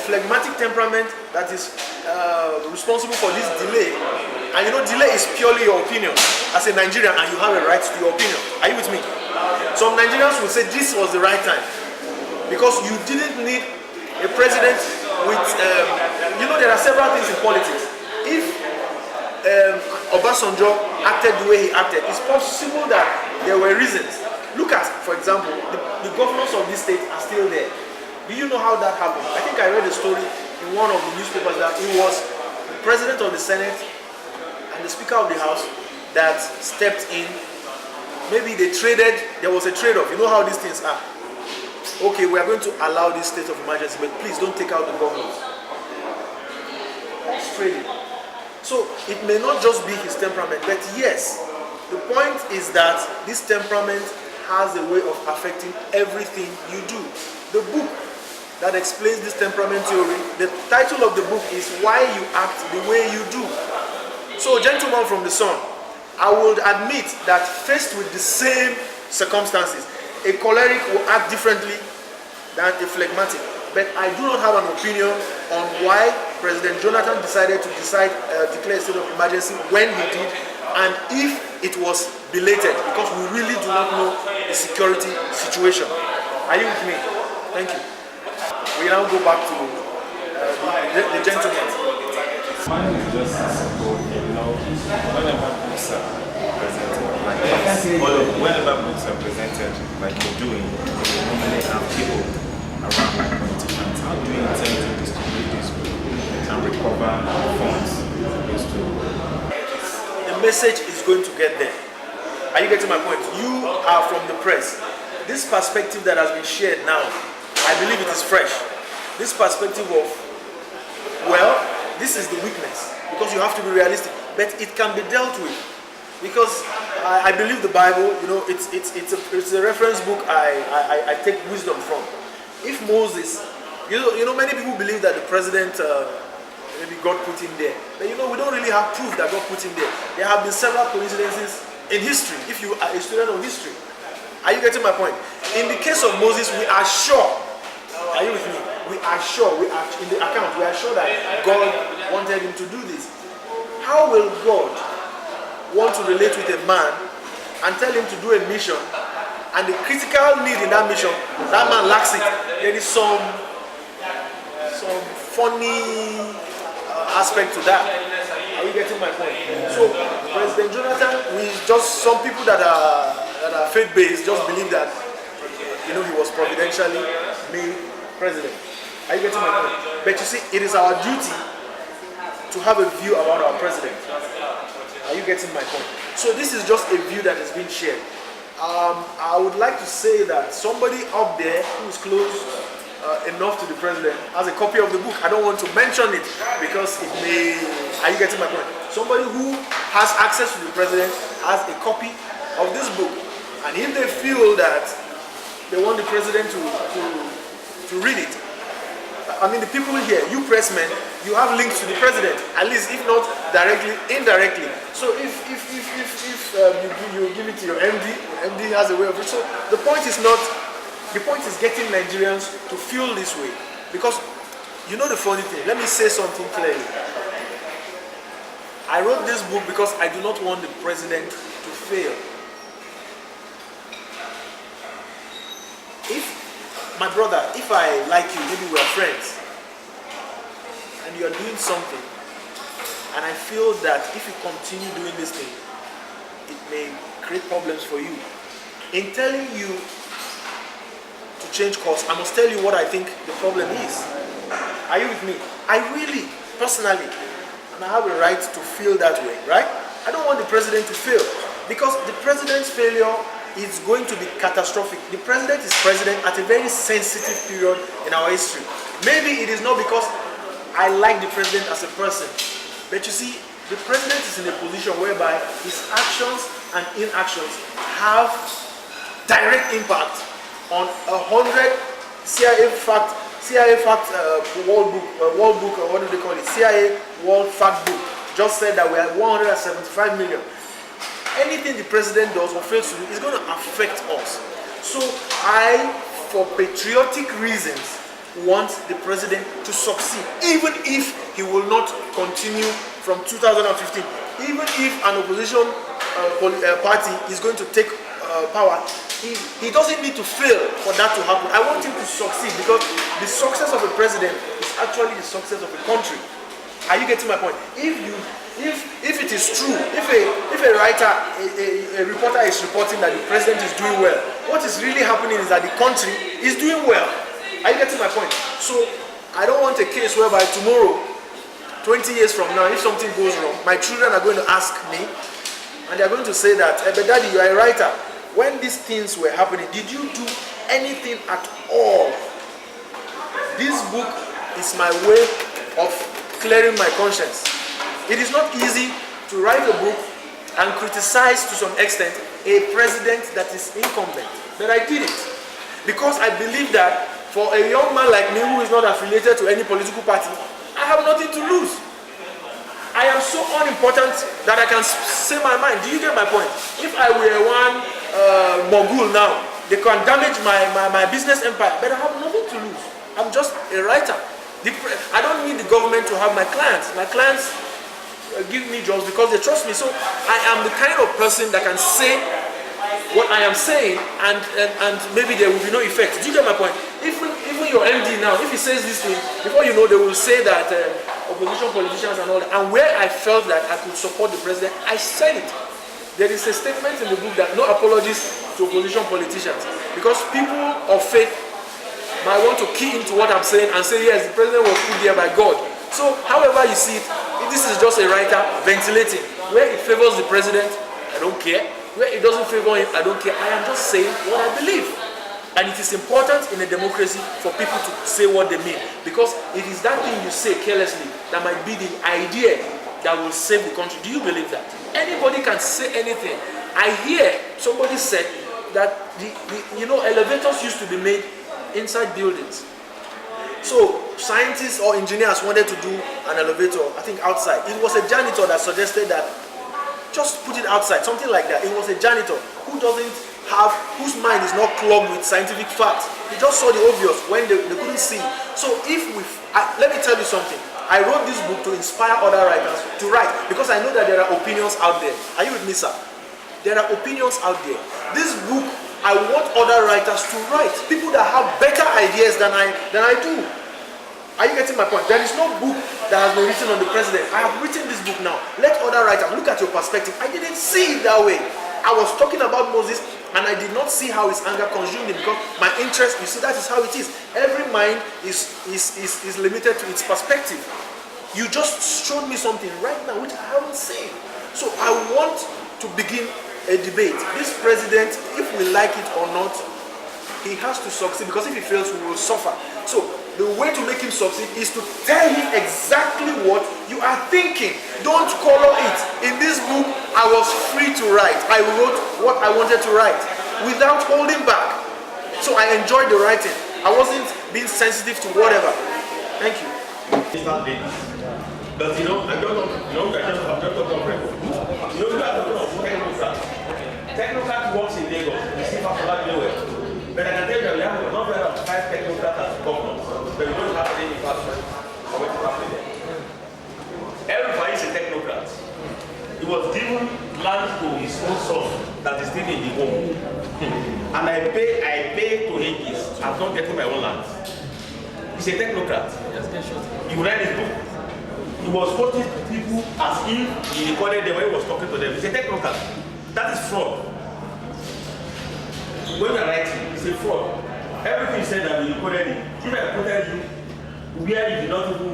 phlegmatic temperament that is responsible for this delay. And you know, delay is purely your opinion as a Nigerian, and you have a right to your opinion. Are you with me? Some Nigerians will say this was the right time because you didn't need a president with, you know, there are several things in politics. If Obasanjo acted the way he acted, it's possible that there were reasons. Look at, for example, the governors of this state are still there. Do you know how that happened? I think I read a story in one of the newspapers that it was the president of the Senate and the Speaker of the House that stepped in. Maybe they traded, there was a trade-off. You know how these things are. Okay, we are going to allow this state of emergency, but please don't take out the governors. That's trading. So it may not just be his temperament, but yes, the point is that this temperament has a way of affecting everything you do. The book that explains this temperament theory, the title of the book is Why You Act the Way You Do. So, gentleman from the sun, I would admit that faced with the same circumstances, a choleric will act differently than a phlegmatic. But I do not have an opinion on why President Jonathan decided to declare a state of emergency when he did, and if it was belated, because we really do not know the security situation. Are you with me? Thank you. We now go back to the gentleman. Mine is just simple, you know, whenever books are presented like this, whenever books are presented like you're doing, you normally have people around like politicians. How do you intend to distribute this book and recover funds used to? The message is going to get there. Are you getting my point? You are from the press. This perspective that has been shared now, I believe it is fresh. This perspective of, well, this is the weakness, because you have to be realistic, but it can be dealt with. Because I believe the Bible, you know, it's a reference book I take wisdom from. If Moses, you know, many people believe that the president, maybe God put him there. But you know, we don't really have proof that God put him there. There have been several coincidences in history, if you are a student of history. Are you getting my point? In the case of Moses, we are sure, are you with me? We are sure, we are in the account, we are sure that God wanted him to do this. How will God want to relate with a man and tell him to do a mission, and the critical need in that mission, that man lacks it? There is some funny aspect to that. Are you getting my point? So President Jonathan, some people that are faith-based just believe that, you know, he was providentially made president. Are you getting my point? But you see, it is our duty to have a view about our president. Are you getting my point? So this is just a view that has been shared. I would like to say that somebody up there who is close enough to the president has a copy of the book. I don't want to mention it because it may... Are you getting my point? Somebody who has access to the president has a copy of this book. And if they feel that they want the president to read it, I mean, the people here, you pressmen, you have links to the president, at least if not directly, indirectly. So if you give it to your MD has a way of it. So the point is getting Nigerians to feel this way. Because you know the funny thing, let me say something clearly. I wrote this book because I do not want the president to fail. My brother, if I like you, maybe we are friends, and you are doing something, and I feel that if you continue doing this thing, it may create problems for you. In telling you to change course, I must tell you what I think the problem is. Are you with me? I really, personally, and I have a right to feel that way, right? I don't want the president to fail, because the president's failure is going to be catastrophic. The president is president at a very sensitive period in our history. Maybe it is not because I like the president as a person, but you see, the president is in a position whereby his actions and inactions have direct impact on 100 CIA fact world book, or what do they call it? CIA World Fact Book just said that we are 175 million. Anything the president does or fails to do is going to affect us. So for patriotic reasons, want the president to succeed, even if he will not continue from 2015, even if an opposition party is going to take power. He doesn't need to fail for that to happen. I want him to succeed, because the success of a president is actually the success of a country. Are you getting my point? If it is true, if a writer, a reporter is reporting that the president is doing well, what is really happening is that the country is doing well. Are you getting my point? So I don't want a case whereby tomorrow, 20 years from now, if something goes wrong, my children are going to ask me, and they're going to say that, but Daddy, you are a writer. When these things were happening, did you do anything at all? This book is my way of clearing my conscience. It is not easy to write a book and criticize to some extent a president that is incumbent, but I did it because I believe that for a young man like me who is not affiliated to any political party, I have nothing to lose. I am so unimportant that I can say my mind. Do you get my point? If I were one mogul now, they can damage my business empire, but I have nothing to lose. I'm just a writer. I don't need the government to have my clients. My clients give me jobs because they trust me. So I am the kind of person that can say what I am saying, and maybe there will be no effect. Do you get my point? Even your MD now, if he says this thing, before you know, they will say that opposition politicians and all that. And where I felt that I could support the president, I said it. There is a statement in the book that no apologies to opposition politicians, because people of faith might want to key into what I'm saying and say, yes, the president was put there by God. So however you see it, this is just a writer ventilating. Where it favors the president, I don't care. Where it doesn't favor him, I don't care. I am just saying what I believe. And it is important in a democracy for people to say what they mean, because it is that thing you say carelessly that might be the idea that will save the country. Do you believe that? Anybody can say anything. I hear somebody said that elevators used to be made inside buildings. So scientists or engineers wanted to do an elevator, I think outside. It was a janitor that suggested that just put it outside, something like that. It was a janitor whose mind is not clogged with scientific facts. He just saw the obvious when they couldn't see. So let me tell you something. I wrote this book to inspire other writers to write, because I know that there are opinions out there. Are you with me, sir? There are opinions out there. This book, I want other writers to write. People that have better ideas than I do. Are you getting my point? There is no book that has been written on the president. I have written this book now. Let other writers look at your perspective. I didn't see it that way. I was talking about Moses, and I did not see how his anger consumed him, because my interest, you see, that is how it is. Every mind is limited to its perspective. You just showed me something right now which I haven't seen. So I want to begin a debate. This president, if we like it or not, he has to succeed, because if he fails, we will suffer. So the way to make him succeed is to tell him exactly what you are thinking. Don't color it. In this book, I was free to write. I wrote what I wanted to write without holding back. So I enjoyed the writing. I wasn't being sensitive to whatever. Thank you. But I don't know, I'm just talking of record. You are talking of technocrat. Technocrat works in Lagos. You see Fasola nowhere. But I can tell you, we have a number of 5 technocrats as governors, but we don't have any person or what is happening there. Everybody is a technocrat. He was given land to his own son that is still in the home. And I pay to him this. I'm not getting my own land. He's a technocrat. You read his book. He was quoting people as if he recorded them when he was talking to them. He's a technocrat. That is fraud. When you are writing, it's a fraud. Everything said that we recorded it. If I quoted you, where you did not even